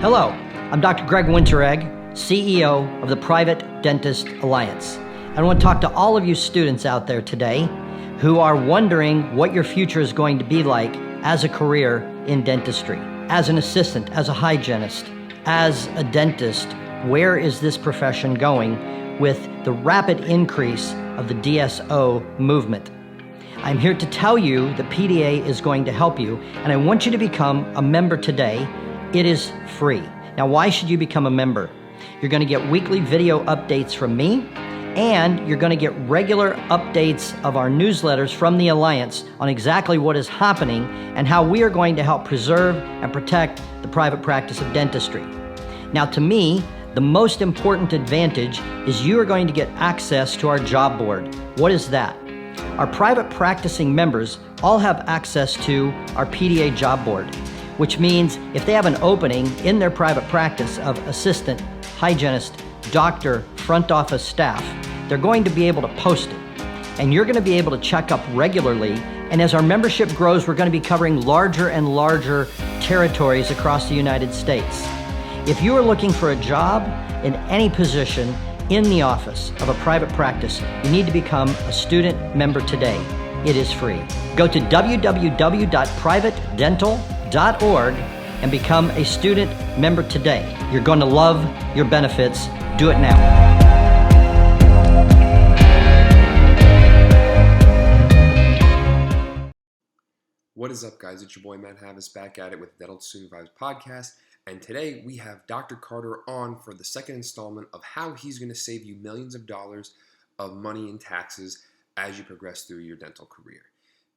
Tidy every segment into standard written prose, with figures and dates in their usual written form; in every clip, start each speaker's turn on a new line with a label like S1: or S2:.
S1: Hello, I'm Dr. Greg Winteregg, CEO of the Private Dentist Alliance. I want to talk to all of you students out there today who are wondering what your future is going to be like as a career in dentistry. As an assistant, as a hygienist, as a dentist, where is this profession going with the rapid increase of the DSO movement? I'm here to tell you that PDA is going to help you, and I want you to become a member today. It is free. Now, why should you become a member? You're going to get weekly video updates from me, and you're going to get regular updates of our newsletters from the Alliance on exactly what is happening and how we are going to help preserve and protect the private practice of dentistry. Now, to me, the most important advantage is you are going to get access to our job board. What is that? Our private practicing members all have access to our PDA job board, which means if they have an opening in their private practice of assistant, hygienist, doctor, front office staff, they're going to be able to post it. And you're going to be able to check up regularly. And as our membership grows, we're going to be covering larger and larger territories across the United States. If you are looking for a job in any position in the office of a private practice, you need to become a student member today. It is free. Go to www.privatedental.org and become a student member today. You're going to love your benefits. Do it now.
S2: What is up, guys? It's your boy Matt Havis back at it with Dental Student Vibes Podcast. And today we have Dr. Carter on for the second installment of how he's going to save you millions of dollars of money in taxes as you progress through your dental career.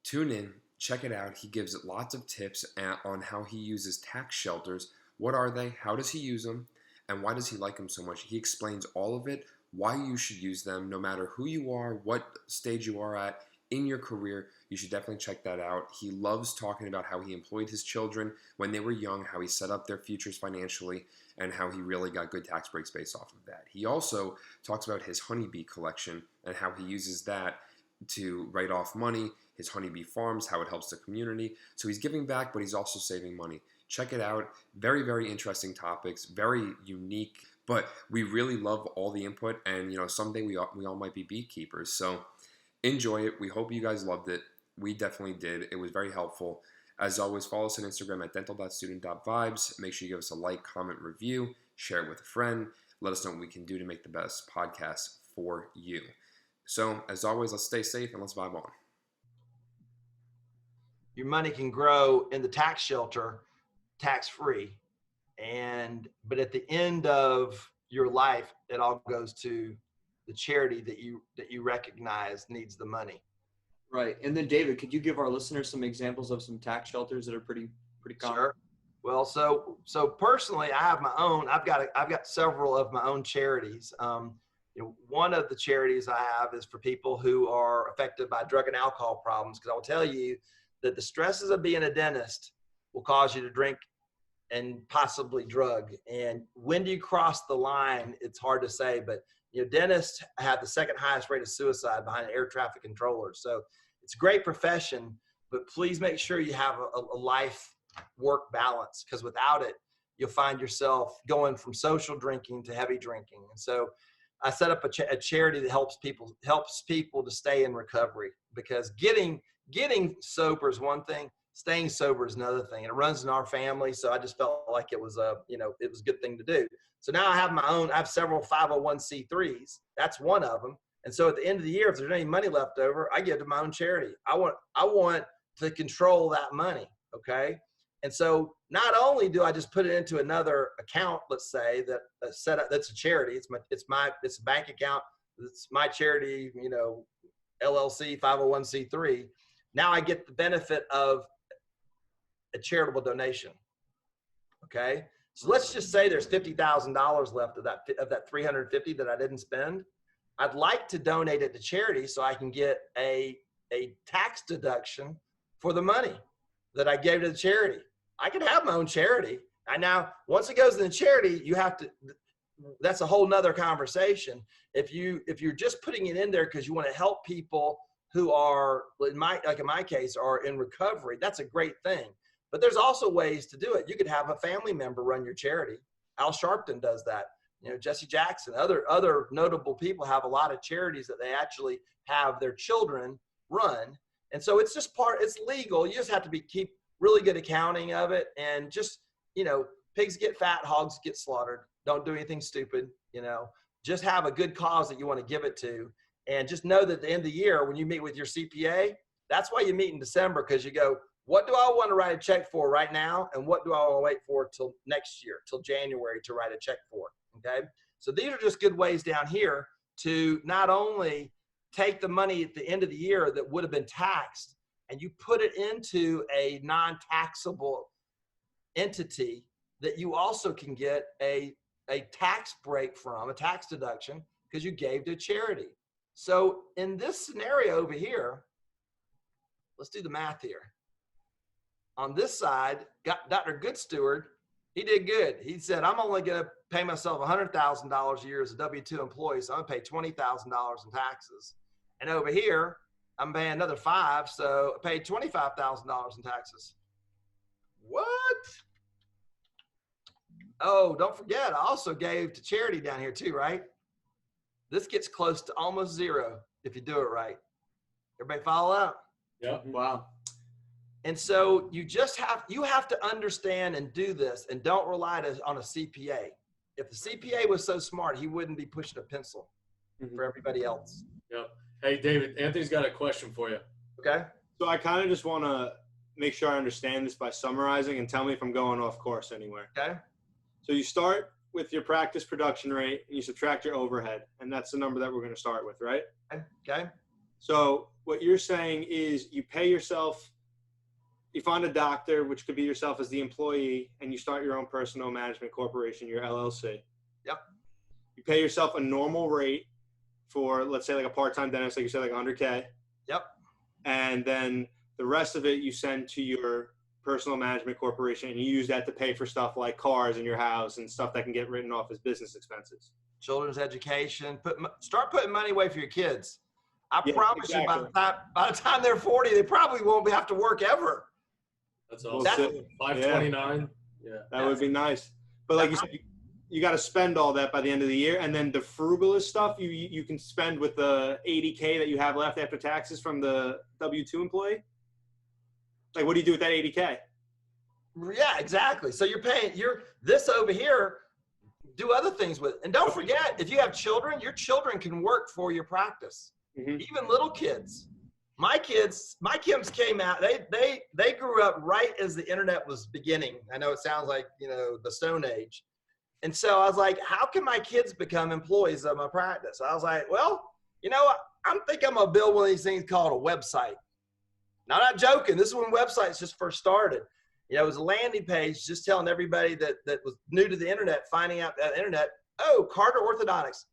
S2: Tune in, check it out. He gives lots of tips on how he uses tax shelters. What are they? How does he use them? And why does he like them so much? He explains all of it, why you should use them, no matter who you are, what stage you are at in your career. You should definitely check that out. He loves talking about how he employed his children when they were young, how he set up their futures financially, and how he really got good tax breaks based off of that. He also talks about his honeybee collection and how he uses that to write off money, his honeybee farms, how it helps the community. So he's giving back, but he's also saving money. Check it out. Very, very interesting topics, very unique, but we really love all the input, and someday we all might be beekeepers. So enjoy it. We hope you guys loved it. We definitely did. It was very helpful. As always, follow us on Instagram at dental.student.vibes. Make sure you give us a like, comment, review, share it with a friend. Let us know what we can do to make the best podcast for you. So, as always, let's stay safe and let's vibe on.
S3: Your money can grow in the tax shelter, tax-free. But at the end of your life, it all goes to the charity that you recognize needs the money.
S4: Right. And then David, could you give our listeners some examples of some tax shelters that are pretty common?
S3: Sure. Well, so personally, I have my own. I've got several of my own charities. One of the charities I have is for people who are affected by drug and alcohol problems, because I will tell you that the stresses of being a dentist will cause you to drink and possibly drug. And when do you cross the line? It's hard to say, but dentists have the second highest rate of suicide behind air traffic controllers. So it's a great profession, but please make sure you have a life work balance, because without it, you'll find yourself going from social drinking to heavy drinking. And so I set up a charity that helps people to stay in recovery, because getting sober is one thing, staying sober is another thing. And it runs in our family. So I just felt like it was a good thing to do. So now I have my own. I have several 501c3s. That's one of them. And so at the end of the year, if there's any money left over, I give to my own charity. I want to control that money. Okay. And so not only do I just put it into another account, let's say that set up, that's a charity. It's a bank account. It's my charity, LLC 501c3. now I get the benefit of a charitable donation. Okay. So let's just say there's $50,000 left of that 350 that I didn't spend. I'd like to donate it to charity so I can get a tax deduction for the money that I gave to the charity. I can have my own charity. And now once it goes in the charity, you have to, that's a whole nother conversation. If you're just putting it in there because you want to help people who are, in my case, are in recovery, that's a great thing. But there's also ways to do it. You could have a family member run your charity. Al Sharpton does that. You know, Jesse Jackson, other notable people have a lot of charities that they actually have their children run. And so it's just it's legal. You just have to keep really good accounting of it. And just, you know, pigs get fat, hogs get slaughtered. Don't do anything stupid, you know. Just have a good cause that you want to give it to. And just know that at the end of the year, when you meet with your CPA, that's why you meet in December, because you go, what do I want to write a check for right now? And what do I want to wait for till next year, till January to write a check for? Okay. So these are just good ways down here to not only take the money at the end of the year that would have been taxed and you put it into a non-taxable entity that you also can get a tax break from, a tax deduction, because you gave to charity. So in this scenario over here, let's do the math here. On this side, got Dr. Goodsteward, he did good. He said, I'm only going to pay myself $100,000 a year as a W-2 employee, so I'm going to pay $20,000 in taxes. And over here, I'm paying another $5,000, so I paid $25,000 in taxes. What? Oh, don't forget, I also gave to charity down here too, right? This gets close to almost zero if you do it right. Everybody follow out?
S5: Yep.
S4: Wow.
S3: And so you have to understand and do this, and don't rely on a CPA. If the CPA was so smart, he wouldn't be pushing a pencil for everybody else.
S5: Yep. Hey, David, Anthony's got a question for you.
S3: Okay.
S6: So I kind of just want to make sure I understand this by summarizing, and tell me if I'm going off course anywhere.
S3: Okay.
S6: So you start with your practice production rate and you subtract your overhead, and that's the number that we're going to start with, right?
S3: Okay.
S6: So what you're saying is you pay yourself, you find a doctor, which could be yourself as the employee, and you start your own personal management corporation, your LLC.
S3: Yep.
S6: You pay yourself a normal rate for, let's say, like a part-time dentist, like you said, like $100K.
S3: Yep.
S6: And then the rest of it you send to your personal management corporation, and you use that to pay for stuff like cars in your house and stuff that can get written off as business expenses.
S3: Children's education. Start putting money away for your kids. I promise
S6: exactly.
S3: you, by the time they're 40, they probably won't have to work ever.
S5: That's awesome. 529. Yeah.
S6: That would be nice. But like you said, you got to spend all that by the end of the year. And then the frugalist stuff you can spend with the $80K that you have left after taxes from the W-2 employee. Like, what do you do with that $80K?
S3: Yeah, exactly. So you're paying this over here, do other things with it. And don't forget, if you have children, your children can work for your practice.
S6: Mm-hmm.
S3: Even little kids. My kids came out, they grew up right as the internet was beginning. I know it sounds like, you know, the Stone Age. And so I was like, how can my kids become employees of my practice? I was like, well, you know, I'm thinking I'm going to build one of these things called a website. Now, I'm not joking. This is when websites just first started. You know, it was a landing page just telling everybody that was new to the internet, finding out that internet, oh, Carter Orthodontics.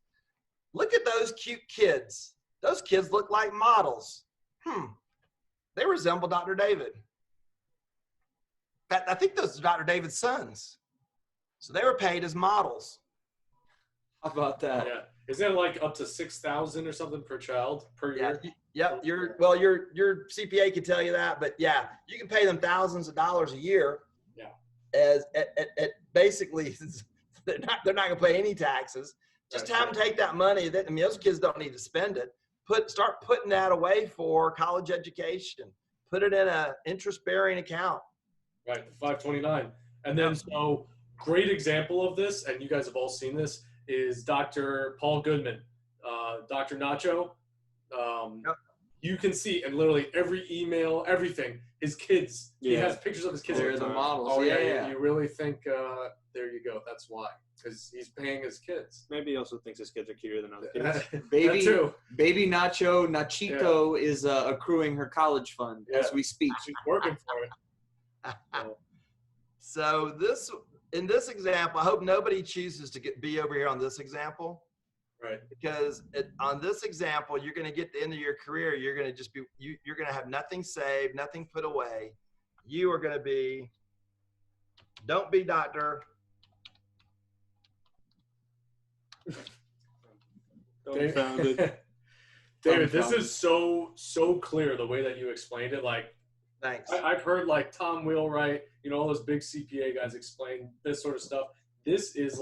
S3: Look at those cute kids. Those kids look like models. They resemble Dr. David. I think those are Dr. David's sons. So they were paid as models.
S4: How about that?
S5: Yeah. Isn't it like up to 6,000 or something per child per year?
S3: Yep. Your CPA can tell you that, but yeah, you can pay them thousands of dollars a year.
S5: Yeah.
S3: As at basically, they're not going to pay any taxes. Just have them take that money. Those kids don't need to spend it. Start putting that away for college education. Put it in an interest-bearing account.
S5: Right, the 529. And then, so great example of this, and you guys have all seen this, is Dr. Paul Goodman, Dr. Nacho. You can see, and literally every email, everything, his kids. Yeah. He has pictures of his kids.
S4: They're the models.
S5: Oh yeah. You really think? There you go. That's why. because he's paying his kids.
S6: Maybe he also thinks his kids are cuter than other kids.
S4: Baby,
S5: That too.
S4: baby Nachito is accruing her college fund as we speak.
S5: She's working for it.
S3: So in this example, I hope nobody chooses to be over here on this example.
S5: Right.
S3: Because on this example, you're going to get to the end of your career. You're going to just be, you're going to have nothing saved, nothing put away. You are going to be, don't be Dr.
S5: David, this is so clear the way that you explained it. Like,
S3: Thanks.
S5: I've heard like Tom Wheelwright, you know, all those big CPA guys explain this sort of stuff. This is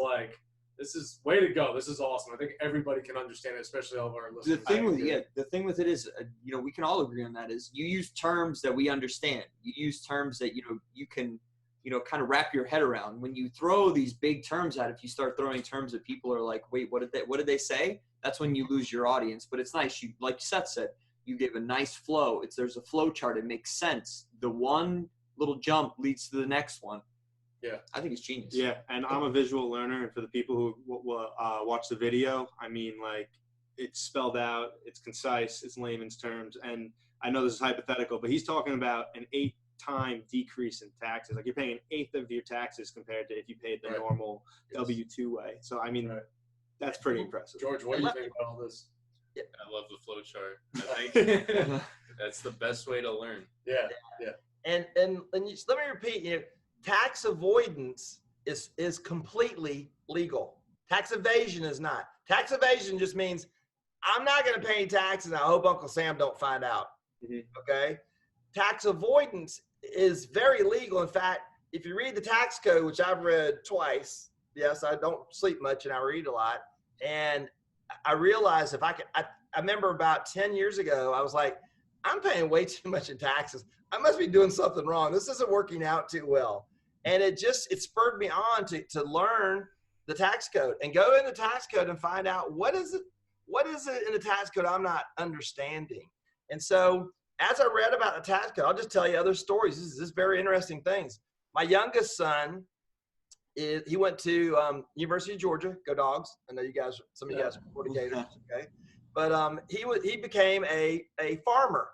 S5: way to go. This is awesome. I think everybody can understand it, especially all of our listeners.
S4: The thing with it is, we can all agree on that, is you use terms that we understand. You use terms that, you can, kind of wrap your head around. When you throw these big terms out, if you start throwing terms that people are like, wait, what did they say? That's when you lose your audience. But it's nice. Like Seth said, you gave a nice flow. There's a flow chart. It makes sense. The one little jump leads to the next one.
S5: Yeah,
S4: I think it's genius.
S6: Yeah, and I'm a visual learner, and for the people who watch the video, I mean, like, it's spelled out, it's concise, it's layman's terms, and I know this is hypothetical, but he's talking about an 8-time decrease in taxes. Like, you're paying an eighth of your taxes compared to if you paid the normal W-2 way. So, I mean, that's pretty impressive.
S5: George, what do you think about all this?
S7: I love the flow chart. I think that's the best way to learn.
S5: Yeah.
S3: And let me repeat, tax avoidance is completely legal. Tax evasion is not. Tax evasion just means I'm not going to pay any taxes, and I hope Uncle Sam don't find out.
S6: Mm-hmm.
S3: Okay? Tax avoidance is very legal. In fact, if you read the tax code, which I've read twice, yes, I don't sleep much and I read a lot, and I realized I remember about 10 years ago, I was like, I'm paying way too much in taxes. I must be doing something wrong. This isn't working out too well. And it spurred me on to learn the tax code and go in the tax code and find out what is it in the tax code I'm not understanding. And so as I read about the tax code, I'll just tell you other stories. This is very interesting things. My youngest son, he went to University of Georgia, go Dogs. I know some of you guys are Gators, okay? But he became a farmer.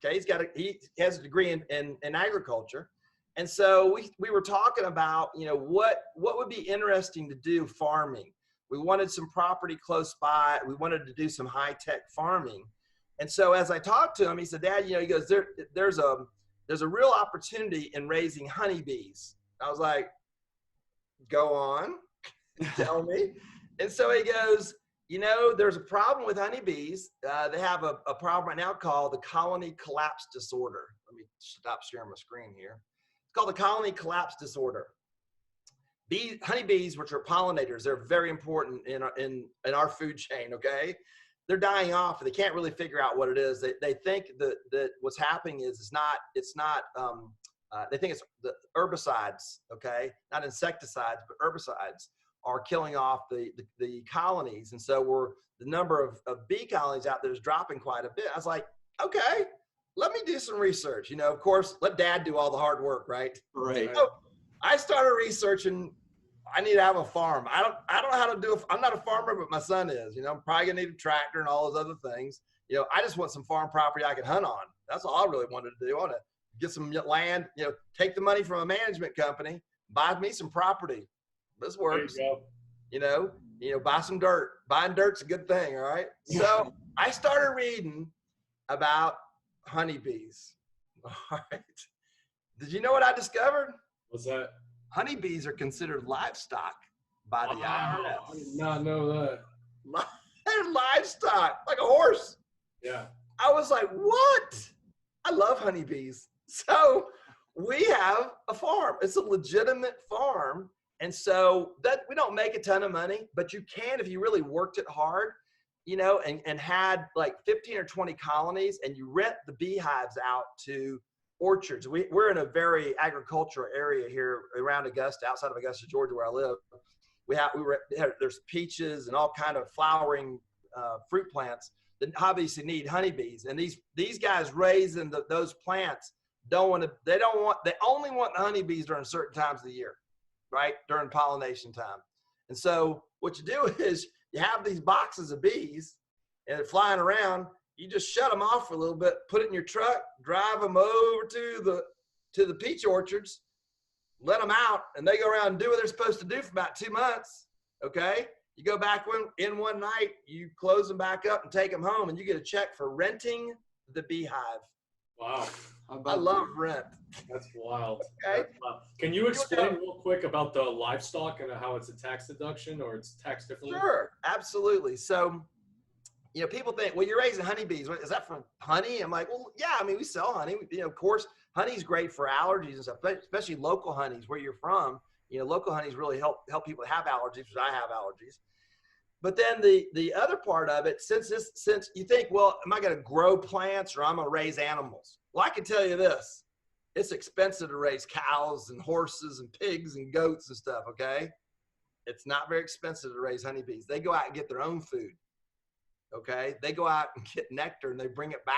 S3: Okay, he has a degree in agriculture. And so we were talking about, what would be interesting to do farming. We wanted some property close by. We wanted to do some high-tech farming. And so as I talked to him, he said, Dad, he goes, there's a real opportunity in raising honeybees. I was like, go on, tell me. And so he goes, there's a problem with honeybees. They have a problem right now called the colony collapse disorder. Let me stop sharing my screen here. It's called the colony collapse disorder. Honeybees, which are pollinators, they're very important in our food chain, okay? They're dying off. They can't really figure out what it is. They think that what's happening is they think it's the herbicides, okay? Not insecticides, but herbicides are killing off the colonies. And so the number of bee colonies out there is dropping quite a bit. I was like, okay, let me do some research. Of course, let Dad do all the hard work, right?
S4: Right.
S3: So I started researching. I need to have a farm. I don't know how to do it. I'm not a farmer, but my son is. I'm probably gonna need a tractor and all those other things. I just want some farm property I can hunt on. That's all I really wanted to do. I want to get some land. Take the money from a management company, buy me some property. This works. Buy some dirt. Buying dirt's a good thing, all right? So I started reading about honeybees. All right. Did you know what I discovered?
S5: What's that?
S3: Honeybees are considered livestock by the IRS.
S5: I did not know that.
S3: They're livestock, like a horse.
S5: Yeah.
S3: I was like, what? I love honeybees. So we have a farm. It's a legitimate farm. And so that we don't make a ton of money, but you can if you really worked it hard, and had like 15 or 20 colonies, and you rent the beehives out to orchards. We're in a very agricultural area here around Augusta, outside of Augusta, Georgia, where I live. There's peaches and all kind of flowering fruit plants that obviously need honeybees. And these guys raising those plants they only want the honeybees during certain times of the year, right? During pollination time. And so what you do is you have these boxes of bees and they're flying around. You just shut them off for a little bit, put it in your truck, drive them over to the peach orchards, let them out, and they go around and do what they're supposed to do for about 2 months. Okay. You go back in one night, you close them back up and take them home, and you get a check for renting the beehive.
S5: Wow.
S3: I love rent.
S5: That's wild.
S3: Okay.
S5: That's wild. Can you explain real quick about the livestock and how it's a tax deduction or it's taxed differently?
S3: Sure, absolutely. So, people think, well, you're raising honeybees. Is that for honey? I'm like, well, yeah, I mean, we sell honey. Of course, honey's great for allergies and stuff, especially local honeys where you're from. Local honeys really help people have allergies, because I have allergies. But then the other part of it, since you think, well, am I going to grow plants or I'm going to raise animals? Well, I can tell you this. It's expensive to raise cows and horses and pigs and goats and stuff, okay? It's not very expensive to raise honeybees. They go out and get their own food, okay? They go out and get nectar and they bring it back,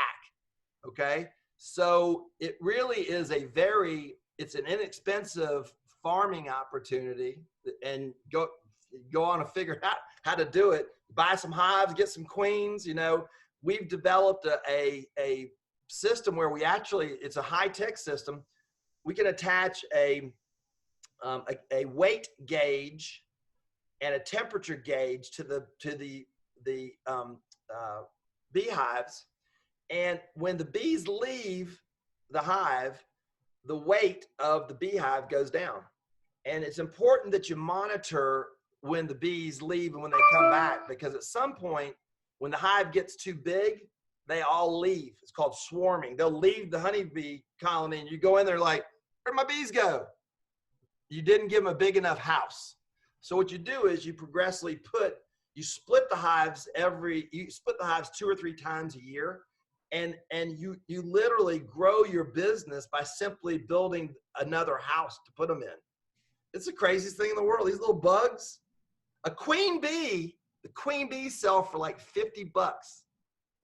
S3: okay? So it really is it's an inexpensive farming opportunity, and go on and figure out how to do it. Buy some hives, get some queens. We've developed a system where it's a high-tech system. We can attach a weight gauge and a temperature gauge to the beehives. And when the bees leave the hive, the weight of the beehive goes down. And it's important that you monitor when the bees leave and when they come back, because at some point when the hive gets too big, they all leave. It's called swarming. They'll leave the honeybee colony and you go in there like, where'd my bees go? You didn't give them a big enough house. So what you do is you progressively you split the hives 2 or 3 times a year. And you literally grow your business by simply building another house to put them in. It's the craziest thing in the world. These little bugs, the queen bees sell for like $50.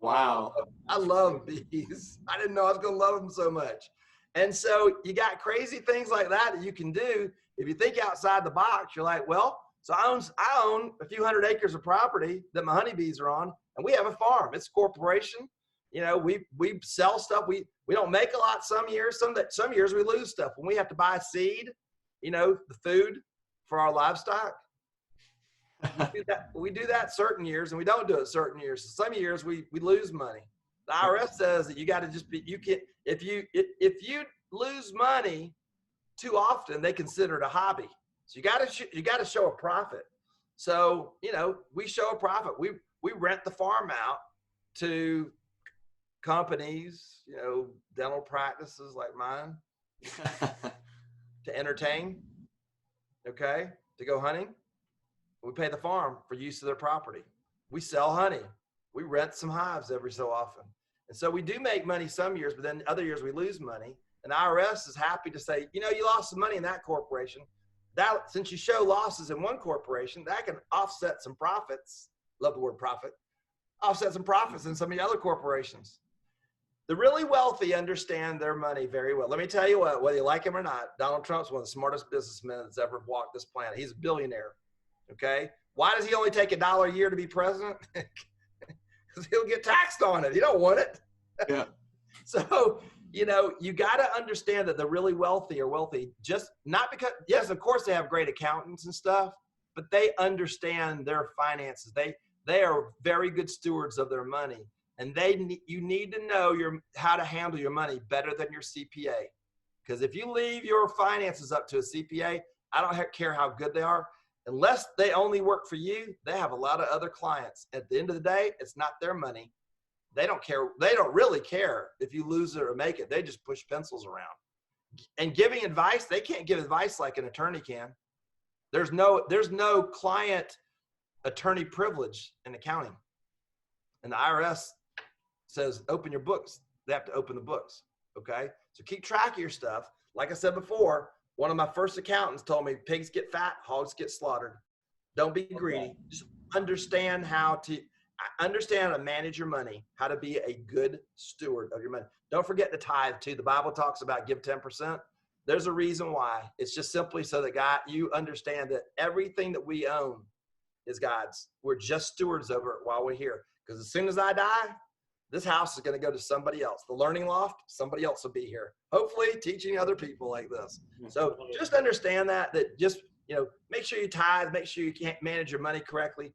S4: Wow.
S3: I love bees. I didn't know I was going to love them so much. And so you got crazy things like that you can do. If you think outside the box, you're like, well, so I own a few hundred acres of property that my honeybees are on, and we have a farm. It's a corporation. We sell stuff. We don't make a lot some years. Some years we lose stuff. When we have to buy seed, the food for our livestock, we do that certain years, and we don't do it certain years. So some years we lose money. The IRS says that you got to just be, if you lose money too often, they consider it a hobby. So you got to show a profit. So, we show a profit. We rent the farm out to companies, dental practices like mine, to entertain, okay, to go hunting. We pay the farm for use of their property. We sell honey. We rent some hives every so often. And so we do make money some years, but then other years we lose money. And the IRS is happy to say, you lost some money in that corporation. That, since you show losses in one corporation, that can offset some profits. Love the word profit. Offset some profits in some of the other corporations. The really wealthy understand their money very well. Let me tell you what, whether you like him or not, Donald Trump's one of the smartest businessmen that's ever walked this planet. He's a billionaire. Okay. Why does he only take $1 a year to be president? Because he'll get taxed on it. He don't want it.
S4: Yeah.
S3: So, you got to understand that the really wealthy are wealthy just not because, yes, of course they have great accountants and stuff, but they understand their finances. They are very good stewards of their money, and you need to know how to handle your money better than your CPA. Because if you leave your finances up to a CPA, I don't care how good they are. Unless they only work for you, they have a lot of other clients. At the end of the day, it's not their money. They don't care. They don't really care if you lose it or make it. They just push pencils around. And giving advice, they can't give advice like an attorney can. There's no client attorney privilege in accounting. And the IRS says, open your books. They have to open the books. Okay. So keep track of your stuff. Like I said before, one of my first accountants told me pigs get fat, hogs get slaughtered. Don't be greedy. Just understand how to manage your money, how to be a good steward of your money. Don't forget the tithe too. The Bible talks about give 10%. There's a reason why. It's just simply so that you understand that everything that we own is God's. We're just stewards over it while we're here. Because as soon as I die, this house is going to go to somebody else. The learning loft, somebody else will be here. Hopefully teaching other people like this. So just understand that just, make sure you tithe, make sure you can't manage your money correctly.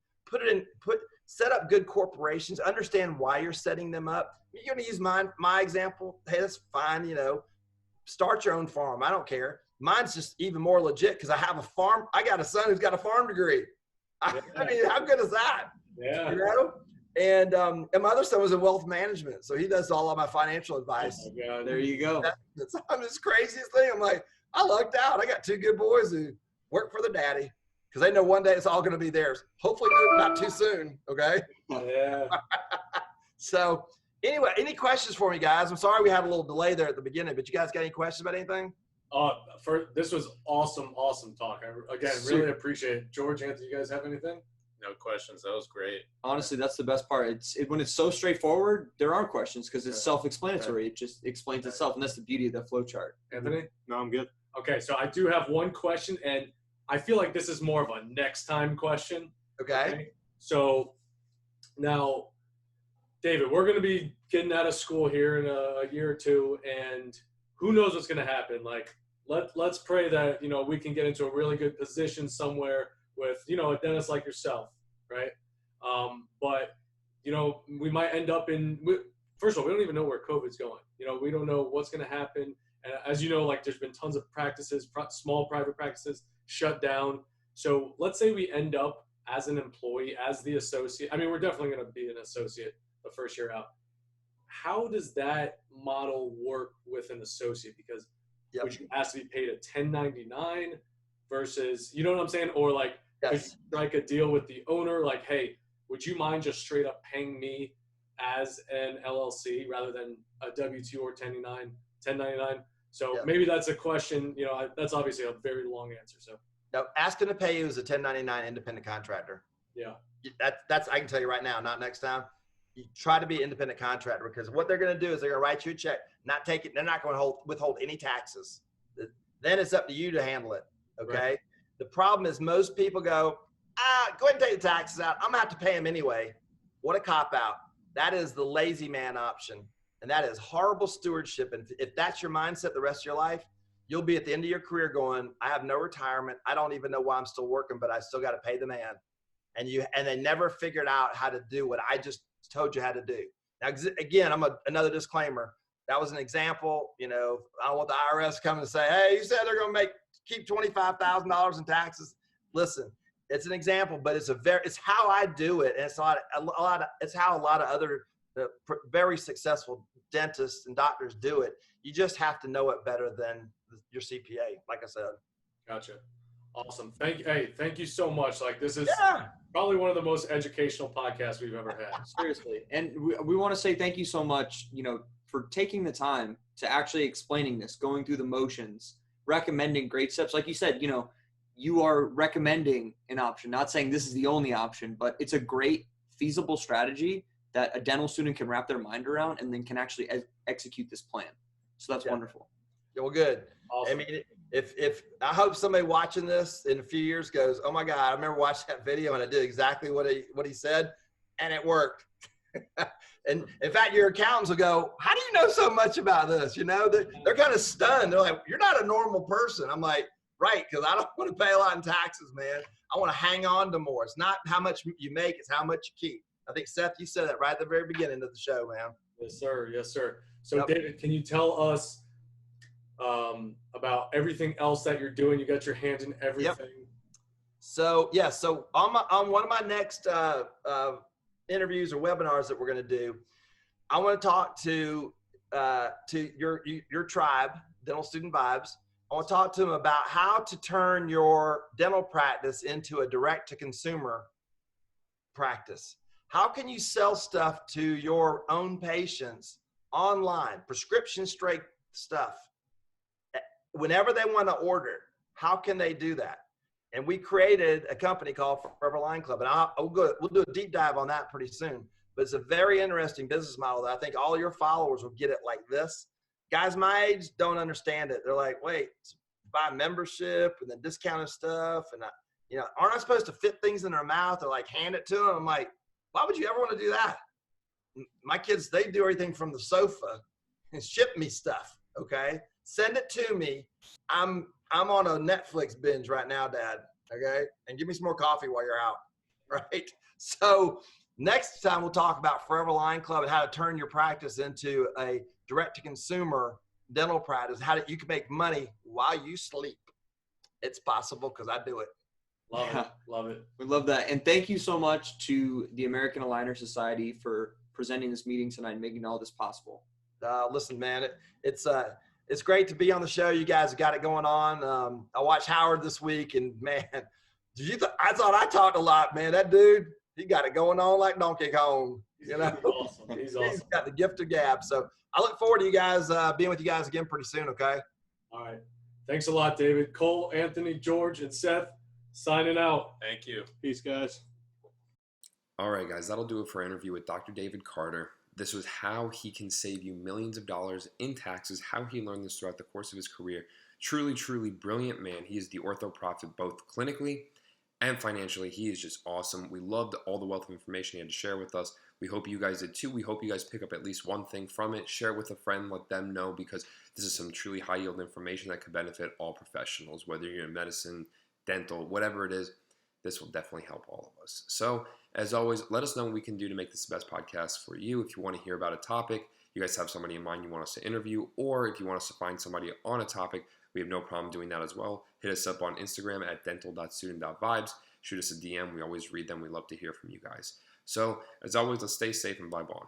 S3: Set up good corporations, understand why you're setting them up. You're going to use my example. Hey, that's fine. Start your own farm. I don't care. Mine's just even more legit because I have a farm. I got a son who's got a farm degree. I mean, how good is that?
S5: Yeah.
S3: And my other son was in wealth management, so he does all of my financial advice.
S5: Oh my God.
S4: There you go.
S3: That's this craziest thing. I'm like, I lucked out. I got two good boys who work for their daddy because they know one day it's all going to be theirs. Hopefully not too soon. Okay.
S5: Yeah.
S3: So anyway, any questions for me, guys? I'm sorry we had a little delay there at the beginning, but you guys got any questions about anything?
S5: This was awesome talk. I really appreciate it. George, Anthony, you guys have anything?
S7: No questions. That was great.
S4: Honestly, that's the best part. When it's so straightforward, there aren't questions because it's self-explanatory. It just explains itself, and that's the beauty of the flow chart.
S5: Anthony?
S6: No, I'm good.
S5: Okay, so I do have one question, and I feel like this is more of a next time question.
S3: Okay.
S5: So now, David, we're going to be getting out of school here in a year or two, and who knows what's going to happen. Like, let's pray that, we can get into a really good position somewhere with, a dentist like yourself, right? But, we might end up first of all, we don't even know where COVID's going. We don't know what's going to happen. And as you know, like there's been tons of practices, small private practices shut down. So let's say we end up as an employee, as the associate. I mean, we're definitely going to be an associate the first year out. How does that model work with an associate? Because would you ask to be paid a 1099 versus, you know what I'm saying? Or like, could you strike a deal with the owner? Like, hey, would you mind just straight up paying me as an LLC rather than a W-2 or 1099? So maybe that's a question, that's obviously a very long answer. So
S3: no, asking to pay you as a 1099 independent contractor.
S5: Yeah.
S3: That's I can tell you right now, not next time. You try to be an independent contractor because what they're going to do is they're going to write you a check, not take it. They're not going to withhold any taxes. Then it's up to you to handle it. Okay. Right. The problem is most people go ahead and take the taxes out. I'm going to have to pay them anyway. What a cop out. That is the lazy man option. And that is horrible stewardship. And if that's your mindset the rest of your life, you'll be at the end of your career going, I have no retirement. I don't even know why I'm still working, but I still got to pay the man. And they never figured out how to do what I just told you how to do. Now, again, another disclaimer. That was an example. I don't want the IRS coming to say, hey, you said they're going to keep $25,000 in taxes. Listen, it's an example, but it's how I do it. And it's it's how a lot of other very successful dentists and doctors do it. You just have to know it better than your CPA, like I said.
S5: Gotcha. Awesome. Thank you so much. Like this is probably one of the most educational podcasts we've ever had.
S4: Seriously. And we want to say thank you so much, for taking the time to actually explaining this, going through the motions, recommending great steps. Like you said, you are recommending an option, not saying this is the only option, but it's a great feasible strategy that a dental student can wrap their mind around and then can actually execute this plan. So that's wonderful.
S3: Yeah, well, good. Awesome. I mean, if I hope somebody watching this in a few years goes, oh my God, I remember watching that video and I did exactly what he said and it worked. And in fact, your accountants will go, how do you know so much about this? They're kind of stunned. They're like, you're not a normal person. I'm like, right. Cause I don't want to pay a lot in taxes, man. I want to hang on to more. It's not how much you make, it's how much you keep. I think, Seth, you said that right at the very beginning of the show, man.
S5: Yes, sir. Yes, sir. So, David, can you tell us about everything else that you're doing? You got your hand in everything.
S3: Yep. So, so on one of my next interviews or webinars that we're going to do, I want to talk to your tribe, Dental Student Vibes. I want to talk to them about how to turn your dental practice into a direct-to-consumer practice. How can you sell stuff to your own patients online, prescription straight stuff? Whenever they want to order, how can they do that? And we created a company called Forever Line Club, and we'll do a deep dive on that pretty soon. But it's a very interesting business model that I think all your followers will get it like this. guys my age don't understand it. They're like, wait, buy membership and then discounted stuff. And, aren't I supposed to fit things in their mouth or like hand it to them? I'm like, why would you ever want to do that? My kids, they do everything from the sofa and ship me stuff. Okay. Send it to me. I'm on a Netflix binge right now, Dad. Okay. And give me some more coffee while you're out. Right. So next time we'll talk about Forever Line Club and how to turn your practice into a direct to consumer dental practice, how you can make money while you sleep. It's possible because I do it.
S5: Love it.
S4: We love that. And thank you so much to the American Aligner Society for presenting this meeting tonight and making all this possible.
S3: Listen, man, it's great to be on the show. You guys have got it going on. I watched Howard this week, and man, I thought I talked a lot, man. That dude, he got it going on like Donkey Kong.
S5: He's awesome. He's
S3: got the gift of gab. So I look forward to you guys being with you guys again pretty soon. Okay.
S5: All right. Thanks a lot, David. Cole, Anthony, George, and Seth signing out.
S7: Thank you.
S6: Peace, guys.
S2: All right, guys, that'll do it for our interview with Dr. David Carter. This was how he can save you millions of dollars in taxes, how he learned this throughout the course of his career. Truly, truly brilliant man. He is the Ortho Prophet both clinically and financially. He is just awesome. We loved all the wealth of information he had to share with us. We hope you guys did too. We hope you guys pick up at least one thing from it. Share it with a friend. Let them know, because this is some truly high-yield information that could benefit all professionals, whether you're in medicine, dental, whatever it is. This will definitely help all of us. So, as always, let us know what we can do to make this the best podcast for you. If you want to hear about a topic, you guys have somebody in mind you want us to interview, or if you want us to find somebody on a topic, we have no problem doing that as well. Hit us up on Instagram at dental.student.vibes. Shoot us a DM. We always read them. We love to hear from you guys. So, as always, let's stay safe and vibe on.